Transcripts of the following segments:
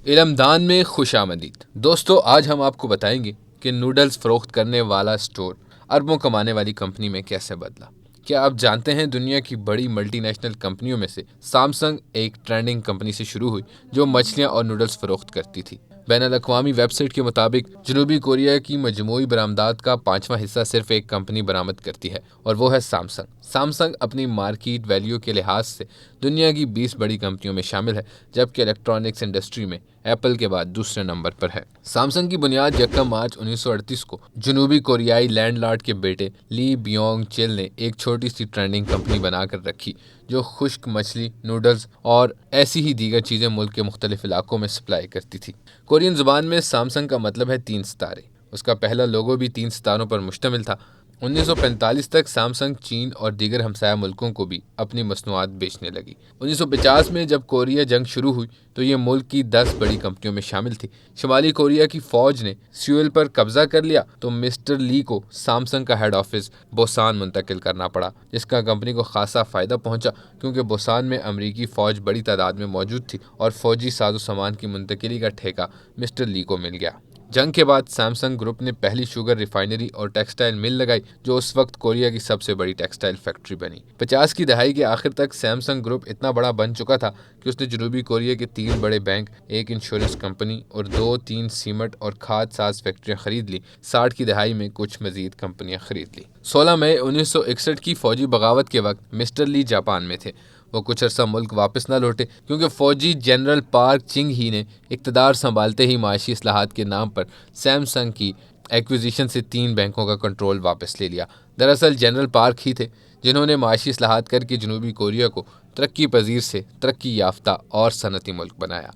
علمدان میں خوش آمدید دوستو، آج ہم آپ کو بتائیں گے کہ نوڈلز فروخت کرنے والا سٹور اربوں کمانے والی کمپنی میں کیسے بدلا۔ کیا آپ جانتے ہیں دنیا کی بڑی ملٹی نیشنل کمپنیوں میں سے سامسنگ ایک ٹرینڈنگ کمپنی سے شروع ہوئی جو مچھلیاں اور نوڈلز فروخت کرتی تھی۔ بین الاقوامی ویب سائٹ کے مطابق جنوبی کوریا کی مجموعی برآمدات کا 5واں حصہ صرف ایک کمپنی برآمد کرتی ہے اور وہ ہے سامسنگ۔ سامسنگ اپنی مارکیٹ ویلیو کے لحاظ سے دنیا کی 20 بڑی کمپنیوں میں شامل ہے، جبکہ الیکٹرانکس انڈسٹری میں ایپل کے بعد دوسرے نمبر پر ہے۔ سامسنگ کی بنیاد یکم مارچ 1938 کو جنوبی کوریائی لینڈ لارڈ کے بیٹے لی بیونگ چل نے ایک چھوٹی سی ٹرینڈنگ کمپنی بنا کر رکھی جو خشک مچھلی، نوڈلز اور ایسی ہی دیگر چیزیں ملک کے مختلف علاقوں میں سپلائی کرتی تھی۔ کورین زبان میں سامسنگ کا مطلب ہے 3 ستارے۔ اس کا پہلا لوگو بھی 3 ستاروں پر مشتمل تھا۔ 1945 تک سامسنگ چین اور دیگر ہمسایہ ملکوں کو بھی اپنی مصنوعات بیچنے لگی۔ 1950 میں جب کوریا جنگ شروع ہوئی تو یہ ملک کی 10 بڑی کمپنیوں میں شامل تھی۔ شمالی کوریا کی فوج نے سیول پر قبضہ کر لیا تو مسٹر لی کو سامسنگ کا ہیڈ آفس بوسان منتقل کرنا پڑا، جس کا کمپنی کو خاصا فائدہ پہنچا کیونکہ بوسان میں امریکی فوج بڑی تعداد میں موجود تھی اور فوجی ساز و سامان کی منتقلی کا ٹھیکہ مسٹر لی کو مل گیا۔ جنگ کے بعد سامسنگ گروپ نے پہلی شوگر ریفائنری اور ٹیکسٹائل مل لگائی جو اس وقت کوریا کی سب سے بڑی ٹیکسٹائل فیکٹری بنی۔ 50 کی دہائی کے آخر تک سامسنگ گروپ اتنا بڑا بن چکا تھا کہ اس نے جنوبی کوریا کے 3 بڑے بینک، ایک انشورنس کمپنی اور 2-3 سیمنٹ اور کھاد ساز فیکٹریاں خرید لی۔ 60 کی دہائی میں کچھ مزید کمپنیاں خرید لی۔ 16 مئی 1961 کی فوجی بغاوت کے وقت مسٹر لی جاپان میں تھے۔ وہ کچھ عرصہ ملک واپس نہ لوٹے کیونکہ فوجی جنرل پارک چنگ ہی نے اقتدار سنبھالتے ہی معاشی اصلاحات کے نام پر سامسنگ کی ایکوزیشن سے 3 بینکوں کا کنٹرول واپس لے لیا۔ دراصل جنرل پارک ہی تھے جنہوں نے معاشی اصلاحات کر کے جنوبی کوریا کو ترقی پذیر سے ترقی یافتہ اور صنعتی ملک بنایا۔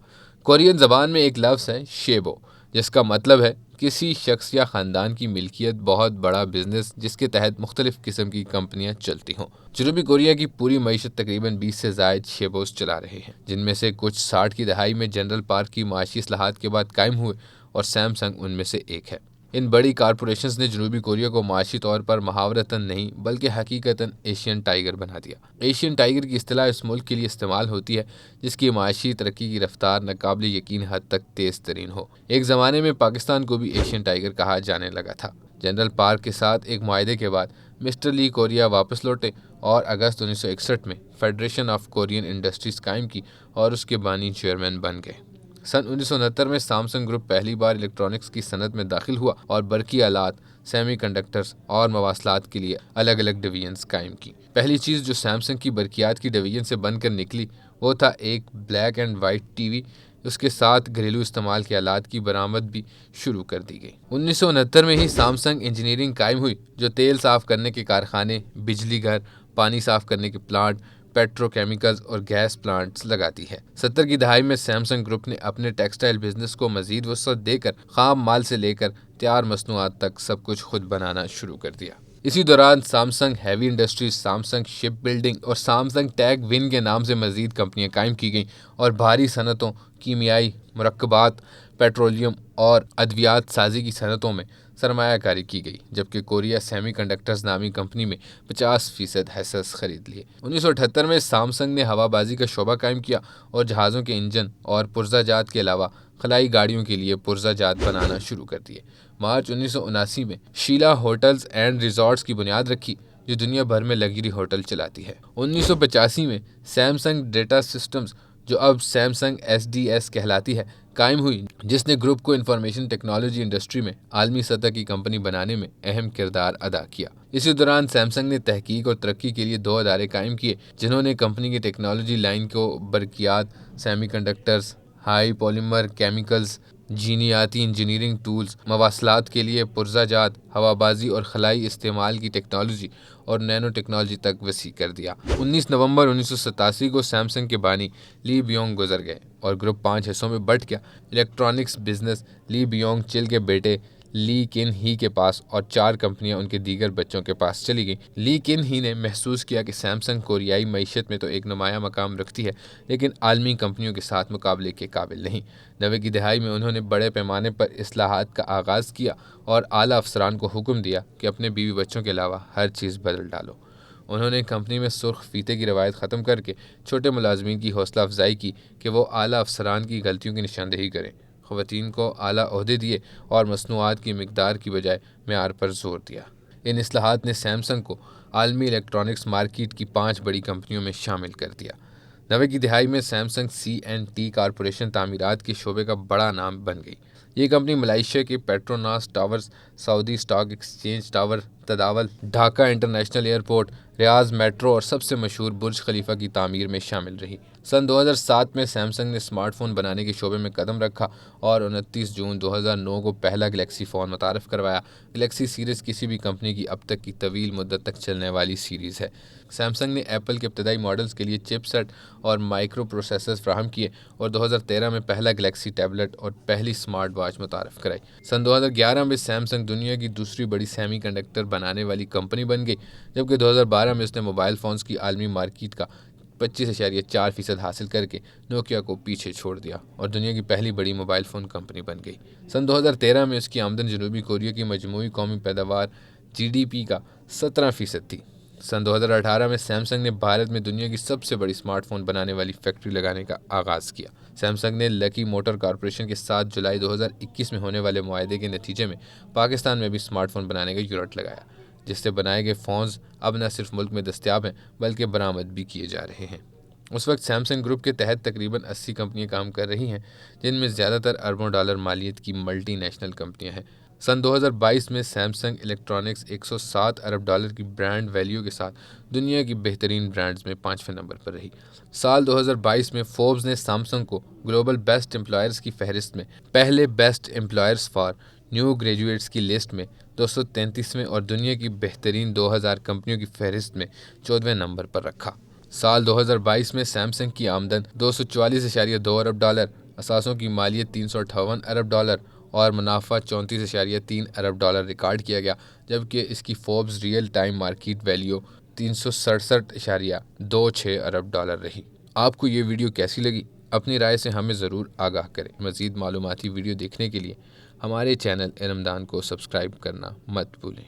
کورین زبان میں ایک لفظ ہے شیبو، جس کا مطلب ہے کسی شخص یا خاندان کی ملکیت بہت بڑا بزنس جس کے تحت مختلف قسم کی کمپنیاں چلتی ہوں۔ جنوبی کوریا کی پوری معیشت تقریباً 20 سے زائد شیبوز چلا رہے ہیں، جن میں سے کچھ 60 کی دہائی میں جنرل پارک کی معاشی اصلاحات کے بعد قائم ہوئے اور سامسنگ ان میں سے ایک ہے۔ ان بڑی کارپوریشنز نے جنوبی کوریا کو معاشی طور پر محاورتاً نہیں بلکہ حقیقتاً ایشین ٹائیگر بنا دیا۔ ایشین ٹائیگر کی اصطلاح اس ملک کے لیے استعمال ہوتی ہے جس کی معاشی ترقی کی رفتار ناقابل یقین حد تک تیز ترین ہو۔ ایک زمانے میں پاکستان کو بھی ایشین ٹائیگر کہا جانے لگا تھا۔ جنرل پارک کے ساتھ ایک معاہدے کے بعد مسٹر لی کوریا واپس لوٹے اور اگست 1961 میں فیڈریشن آف کورین انڈسٹریز قائم کی اور اس کے بانی چیئرمین بن گئے۔ سن 1969 میں سامسنگ گروپ پہلی بار الیکٹرانکس کی صنعت میں داخل ہوا اور برقی آلات، سیمی کنڈکٹرز اور مواصلات کے لیے الگ الگ ڈویژنز قائم کی۔ پہلی چیز جو سامسنگ کی برقیات کی ڈویژن سے بن کر نکلی وہ تھا ایک black and white T V. اس کے ساتھ گھریلو استعمال کے آلات کی برآمد بھی شروع کر دی گئی۔ 1969 میں ہی سامسنگ انجینئرنگ قائم ہوئی جو تیل صاف کرنے کے کارخانے، بجلی گھر، پانی صاف کرنے کے پلانٹ، پیٹرو کیمیکلز اور گیس پلانٹس لگاتی ہے۔ 70 کی دہائی میں سامسنگ گروپ نے اپنے ٹیکسٹائل بزنس کو مزید وسعت دے کر خام مال سے لے کر تیار مصنوعات تک سب کچھ خود بنانا شروع کر دیا۔ اسی دوران سامسنگ ہیوی انڈسٹریز، سامسنگ شپ بلڈنگ اور سامسنگ ٹیک ون کے نام سے مزید کمپنیاں قائم کی گئیں اور بھاری صنعتوں، کیمیائی مرکبات، پیٹرولیم اور ادویات سازی کی صنعتوں میں سرمایہ کاری کی گئی، جبکہ کوریا سیمی کنڈکٹرز نامی کمپنی میں 50% حصص خرید لیے۔ 1978 میں سامسنگ نے ہوا بازی کا شعبہ قائم کیا اور جہازوں کے انجن اور پرزہ جات کے علاوہ خلائی گاڑیوں کے لیے پرزہ جات بنانا شروع کر دیے۔ مارچ 1979 میں شیلا ہوٹلز اینڈ ریزارٹس کی بنیاد رکھی جو دنیا بھر میں لگژری ہوٹل چلاتی ہے۔ 1985 میں سامسنگ ڈیٹا سسٹمز جو اب سامسنگ SDS کہلاتی ہے قائم ہوئی، جس نے گروپ کو انفارمیشن ٹیکنالوجی انڈسٹری میں عالمی سطح کی کمپنی بنانے میں اہم کردار ادا کیا۔ اسی دوران سامسنگ نے تحقیق اور ترقی کے لیے 2 ادارے قائم کیے جنہوں نے کمپنی کی ٹیکنالوجی لائن کو برقیات، semiconductors, high polymer chemicals, جینیاتی انجینئرنگ ٹولز، مواصلات کے لیے پرزہ جات، ہوا بازی اور خلائی استعمال کی ٹیکنالوجی اور نینو ٹیکنالوجی تک وسیع کر دیا۔ 19 نومبر 1987 کو سامسنگ کے بانی لی بیونگ گزر گئے اور گروپ 5 حصوں میں بٹ گیا۔ الیکٹرانکس بزنس لی بیونگ چل کے بیٹے لی کن ہی کے پاس اور 4 کمپنیاں ان کے دیگر بچوں کے پاس چلی گئیں۔ لی کن ہی نے محسوس کیا کہ سامسنگ کوریائی معیشت میں تو ایک نمایاں مقام رکھتی ہے لیکن عالمی کمپنیوں کے ساتھ مقابلے کے قابل نہیں۔ 90 کی دہائی میں انہوں نے بڑے پیمانے پر اصلاحات کا آغاز کیا اور اعلیٰ افسران کو حکم دیا کہ اپنے بیوی بچوں کے علاوہ ہر چیز بدل ڈالو۔ انہوں نے کمپنی میں سرخ فیتے کی روایت ختم کر کے چھوٹے ملازمین کی حوصلہ افزائی کی کہ وہ اعلیٰ افسران کی غلطیوں کی نشاندہی کریں، خواتین کو اعلیٰ عہدے دیے اور مصنوعات کی مقدار کی بجائے معیار پر زور دیا۔ ان اصلاحات نے سیمسنگ کو عالمی الیکٹرانکس مارکیٹ کی 5 بڑی کمپنیوں میں شامل کر دیا۔ 90 کی دہائی میں سیمسنگ C&T کارپوریشن تعمیرات کے شعبے کا بڑا نام بن گئی۔ یہ کمپنی ملائیشیا کے پیٹروناس ٹاورز، سعودی stock exchange tower, Tadawul, Dhaka international airport, Riyadh metro اور سب سے مشہور برج خلیفہ کی تعمیر میں شامل رہی۔ سن 2007 میں سیمسنگ نے اسمارٹ فون بنانے کے شعبے میں قدم رکھا اور 29 جون 2009 کو پہلا گلیکسی فون متعارف کروایا۔ گلیکسی سیریز کسی بھی کمپنی کی اب تک کی طویل مدت تک چلنے والی سیریز ہے۔ سیمسنگ نے ایپل کے ابتدائی ماڈلز کے لیے چپ سیٹ اور مائکرو پروسیسرز فراہم کیے اور 2013 میں پہلا گلیکسی ٹیبلٹ اور پہلی اسمارٹ واچ متعارف کرائی۔ سن 2011 میں سیمسنگ دنیا کی دوسری بڑی سیمی کنڈکٹر بنانے والی کمپنی بن گئی، جبکہ 2012 میں اس نے موبائل فونز کی عالمی مارکیٹ کا 25.4% حاصل کر کے نوکیا کو پیچھے چھوڑ دیا اور دنیا کی پہلی بڑی موبائل فون کمپنی بن گئی۔ سن 2013 میں اس کی آمدن جنوبی کوریا کی مجموعی قومی پیداوار GDP کا 17% تھی۔ سن 2018 میں سیمسنگ نے بھارت میں دنیا کی سب سے بڑی اسمارٹ فون بنانے والی فیکٹری لگانے کا آغاز کیا۔ سیمسنگ نے لکی موٹر کارپوریشن کے ساتھ جولائی 2021 میں ہونے والے معاہدے کے نتیجے میں پاکستان میں بھی اسمارٹ فون بنانے کا یونٹ لگایا، جس سے بنائے گئے فونز اب نہ صرف ملک میں دستیاب ہیں بلکہ برآمد بھی کیے جا رہے ہیں۔ اس وقت سیمسنگ گروپ کے تحت تقریباً 80 کمپنیاں کام کر رہی ہیں، جن میں زیادہ تر اربوں ڈالر مالیت کی ملٹی نیشنل کمپنیاں ہیں۔ سن 2022 میں سیمسنگ الیکٹرانکس 107 ارب ڈالر کی برانڈ ویلیو کے ساتھ دنیا کی بہترین برانڈز میں 5ویں نمبر پر رہی۔ سال 2022 میں فوربس نے سیمسنگ کو گلوبل بیسٹ امپلائرز کی فہرست میں پہلے best employers for new graduates کی لسٹ میں 233ویں اور دنیا کی بہترین 2000 کمپنیوں کی فہرست میں 14ویں نمبر پر رکھا۔ سال 2022 میں سیمسنگ کی آمدن 244.2 ارب ڈالر، اثاثوں کی مالیت 358 ارب ڈالر اور منافع 34.3 ارب ڈالر ریکارڈ کیا گیا، جبکہ اس کی Forbes real time market value 367.26 ارب ڈالر رہی۔ آپ کو یہ ویڈیو کیسی لگی؟ اپنی رائے سے ہمیں ضرور آگاہ کریں۔ مزید معلوماتی ویڈیو دیکھنے کے لیے ہمارے چینل علمدان کو سبسکرائب کرنا مت بھولیں۔